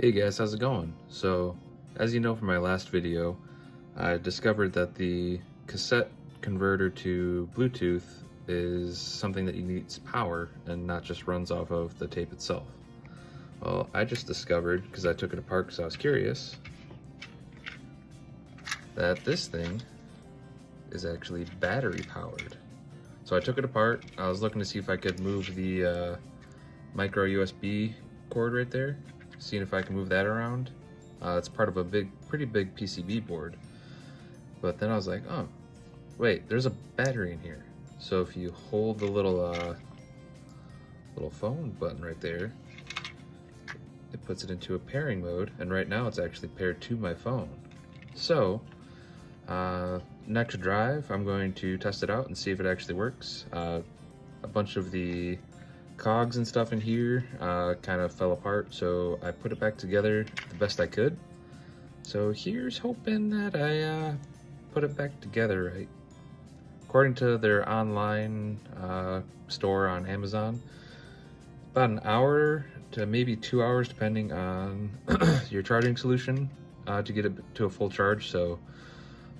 Hey guys, how's it going? So, as you know from my last video, I discovered that the cassette converter to Bluetooth is something that needs power and not just runs off of the tape itself. Well, I just discovered, because I took it apart because I was curious, that this thing is actually battery powered. So I took it apart. I was looking to see if I could move the micro USB cord right there, seeing if I can move that around. It's part of a pretty big PCB board. But then I was like, oh, wait, there's a battery in here. So if you hold the little phone button right there, it puts it into a pairing mode, and right now it's actually paired to my phone. So next drive, I'm going to test it out and see if it actually works. A bunch of the cogs and stuff in here kind of fell apart, so I put it back together the best I could. So here's hoping that I put it back together right. According to their online store on Amazon, about an hour to maybe 2 hours depending on your charging solution to get it to a full charge. So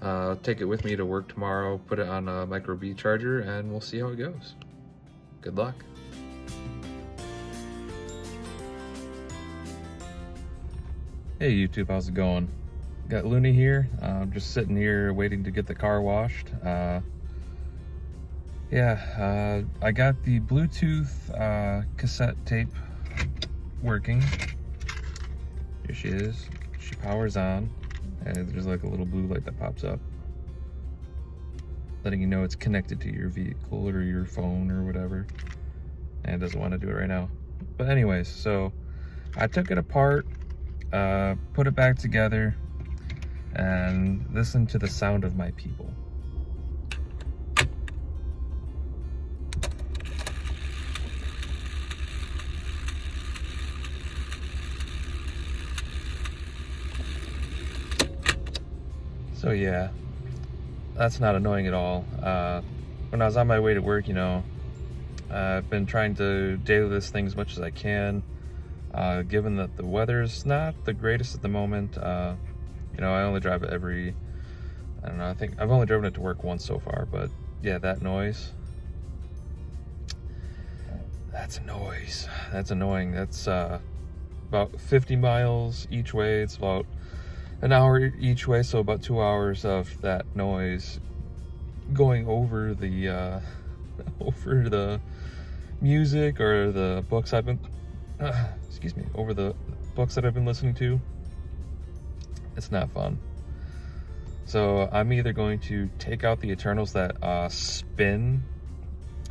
I'll take it with me to work tomorrow, put it on a micro B charger, and we'll see how it goes. Good luck. Hey YouTube, how's it going? Got Looney here. I'm just sitting here waiting to get the car washed. I got the Bluetooth cassette tape working. Here she is. She powers on, and there's like a little blue light that pops up, letting you know it's connected to your vehicle or your phone or whatever. And it doesn't want to do it right now. But anyways, so I took it apart, put it back together, and listen to the sound of my people. So yeah, that's not annoying at all. When I was on my way to work, I've been trying to daily this thing as much as I can. Given that the weather's not the greatest at the moment, I only drive it I think I've only driven it to work once so far, but yeah, that noise. That's a noise. That's annoying. That's about 50 miles each way. It's about an hour each way, so about 2 hours of that noise going over the over the music or the books I've been over the books that I've been listening to. It's not fun. So I'm either going to take out the Eternals that spin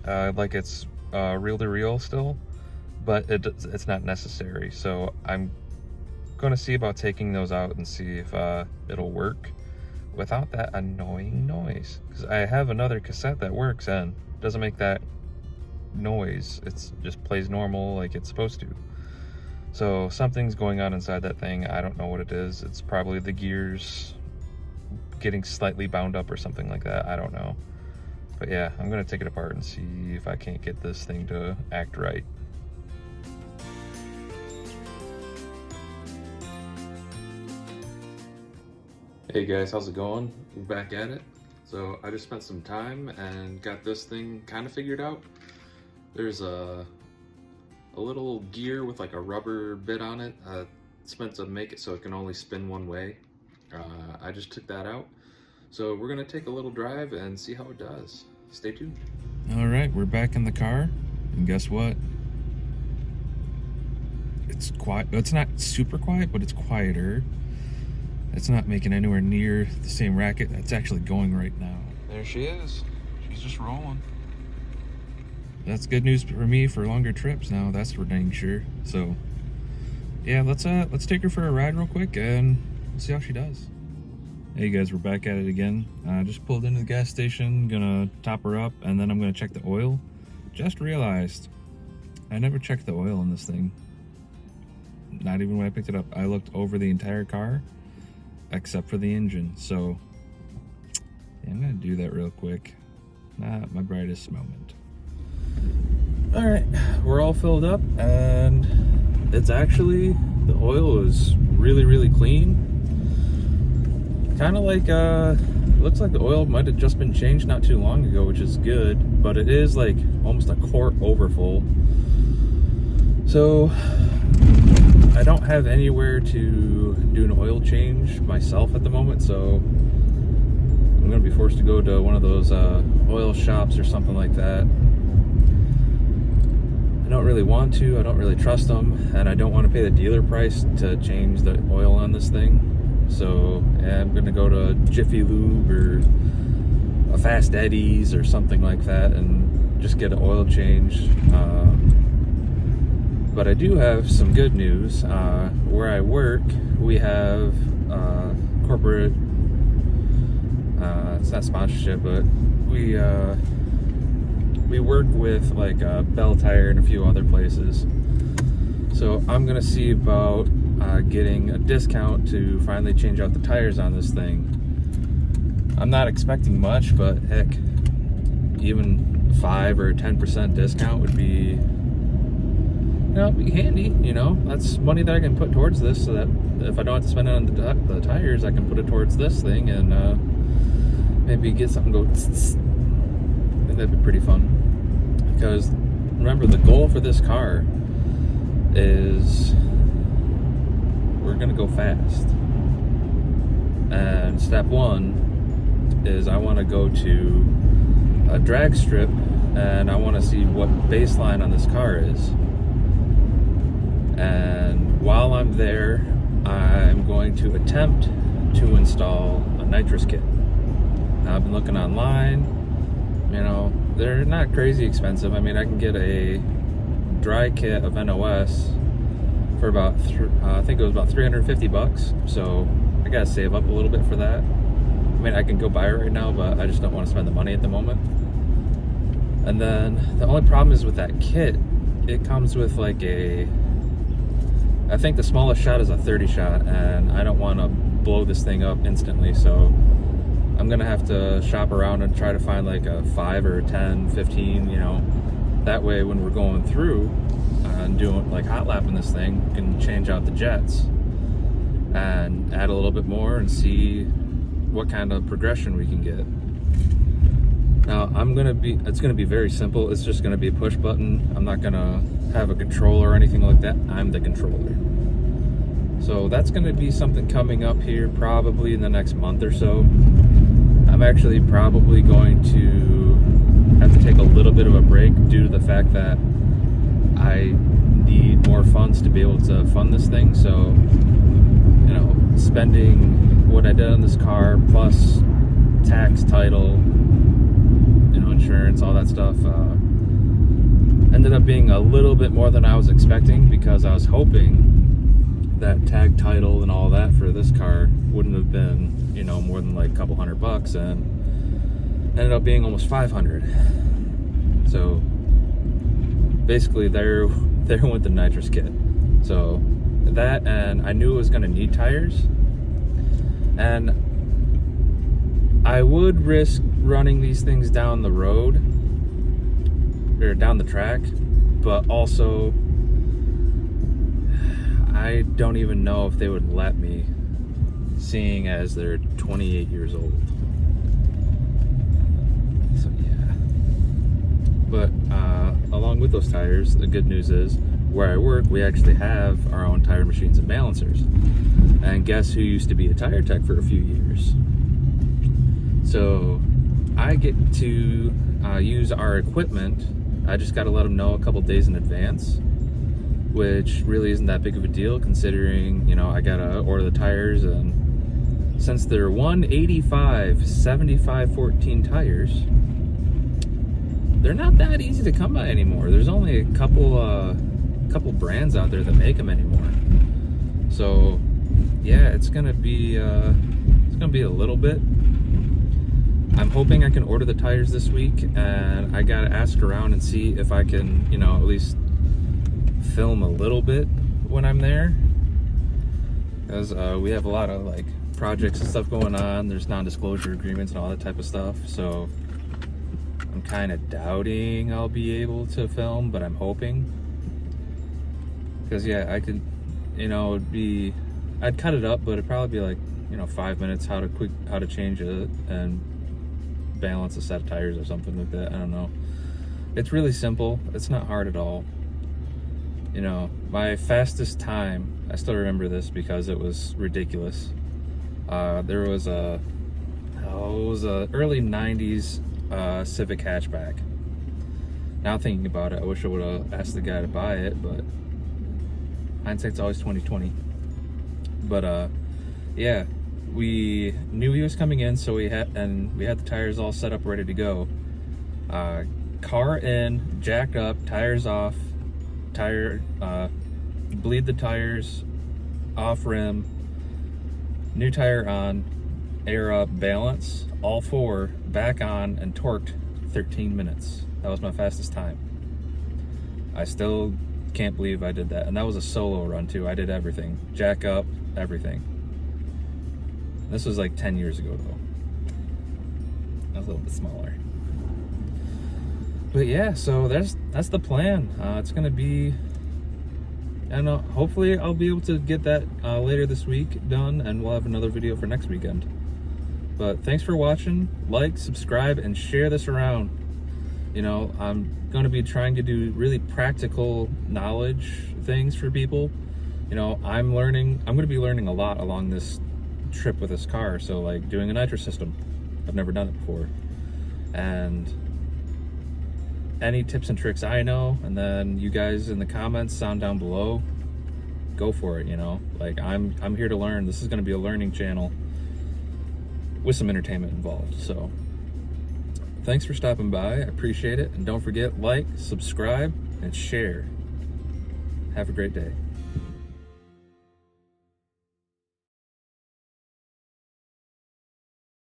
like it's reel-to-reel still, but it's not necessary. So I'm going to see about taking those out and see if it'll work without that annoying noise. Because I have another cassette that works and doesn't make that noise. It's just plays normal like it's supposed to. So something's going on inside that thing. I don't know what it is. It's probably the gears getting slightly bound up or something like that. I don't know. But yeah, I'm going to take it apart and see if I can't get this thing to act right. Hey guys, how's it going? We're back at it. So I just spent some time and got this thing kind of figured out. There's a little gear with like a rubber bit on it. It's meant to make it so it can only spin one way. I just took that out. So we're gonna take a little drive and see how it does. Stay tuned. All right, we're back in the car, and guess what? It's quiet. It's not super quiet, but it's quieter. It's not making anywhere near the same racket that's actually going right now. There she is. She's just rolling. That's good news for me for longer trips now, that's for dang sure. So yeah, let's take her for a ride real quick and see how she does. Hey guys, we're back at it again. Just pulled into the gas station, gonna top her up, and then I'm gonna check the oil. Just realized I never checked the oil in this thing. Not even when I picked it up. I looked over the entire car except for the engine. So yeah, I'm gonna do that real quick. Not my brightest moment. All right, we're all filled up, and it's actually, the oil is really, really clean. Kind of like, looks like the oil might have just been changed not too long ago, which is good, but it is like almost a quart overfull. So I don't have anywhere to do an oil change myself at the moment, so I'm gonna be forced to go to one of those oil shops or something like that. I don't really want to, I don't really trust them, and I don't want to pay the dealer price to change the oil on this thing. So yeah, I'm gonna go to Jiffy Lube or a Fast Eddie's or something like that and just get an oil change. But I do have some good news. Where I work, we have corporate, it's not sponsorship, but we work with like Bell Tire and a few other places. So I'm gonna see about getting a discount to finally change out the tires on this thing. I'm not expecting much, but heck, even 5 or 10% discount would be, be handy. That's money that I can put towards this, so that if I don't have to spend it on the tires, I can put it towards this thing and maybe get something go. I think that'd be pretty fun. Because remember, the goal for this car is we're gonna go fast, and step one is I want to go to a drag strip and I want to see what baseline on this car is. And while I'm there, I'm going to attempt to install a nitrous kit. Now, I've been looking online, they're not crazy expensive. I mean, I can get a dry kit of NOS for about, I think it was about $350. So I gotta save up a little bit for that. I mean, I can go buy it right now, but I just don't want to spend the money at the moment. And then the only problem is with that kit, it comes with like I think the smallest shot is a 30 shot, and I don't want to blow this thing up instantly, so I'm gonna have to shop around and try to find like a 5 or 10, 15, that way when we're going through and doing like hot lapping this thing, we can change out the jets and add a little bit more and see what kind of progression we can get. Now it's gonna be very simple. It's just gonna be a push button. I'm not gonna have a controller or anything like that. I'm the controller. So that's gonna be something coming up here probably in the next month or so. I'm actually probably going to have to take a little bit of a break due to the fact that I need more funds to be able to fund this thing. So, spending what I did on this car plus tax, title, insurance, all that stuff, ended up being a little bit more than I was expecting, because I was hoping that tag, title, and all that for this car wouldn't have been, more than like a couple $100, and ended up being almost $500. So basically there went the nitrous kit. So that, and I knew it was going to need tires, and I would risk running these things down the road or down the track, but also I don't even know if they would let me, seeing as they're 28 years old. So yeah. But along with those tires, the good news is where I work, we actually have our own tire machines and balancers. And guess who used to be a tire tech for a few years? So I get to use our equipment. I just got to let them know a couple days in advance, which really isn't that big of a deal considering, I got to order the tires, and since they're 185 75/14 tires, they're not that easy to come by anymore. There's only a couple brands out there that make them anymore. So yeah, it's gonna be a little bit. I'm hoping I can order the tires this week, and I gotta ask around and see if I can, at least film a little bit when I'm there, because we have a lot of like projects and stuff going on. There's non-disclosure agreements and all that type of stuff, so I'm kind of doubting I'll be able to film, but I'm hoping. Because yeah, I could, it'd be, I'd cut it up, but it'd probably be like 5 minutes how to change it and balance a set of tires or something like that. I don't know. It's really simple. It's not hard at all. My fastest time, I still remember this because it was ridiculous. There was it was a early 90s Civic hatchback. Now thinking about it, I wish I would have asked the guy to buy it, but hindsight's always 20/20. But yeah, we knew he was coming in, so we had the tires all set up, ready to go. Car in, jacked up, tires off, bleed the tires, off rim, new tire on, air up, balance, all four, back on, and torqued 13 minutes. That was my fastest time. I still can't believe I did that. And that was a solo run too. I did everything. Jack up, everything. This was like 10 years ago though. I was a little bit smaller. But yeah, so that's the plan. It's gonna be, I don't know, hopefully I'll be able to get that later this week done, and we'll have another video for next weekend. But thanks for watching. Like, subscribe, and share this around. I'm going to be trying to do really practical knowledge things for people. I'm going to be learning a lot along this trip with this car. So like doing a nitrous system, I've never done it before. And any tips and tricks I know, and then you guys in the comments sound down below, go for it. Like I'm here to learn. This is going to be a learning channel with some entertainment involved. So thanks for stopping by. I appreciate it. And don't forget, like, subscribe, and share. Have a great day.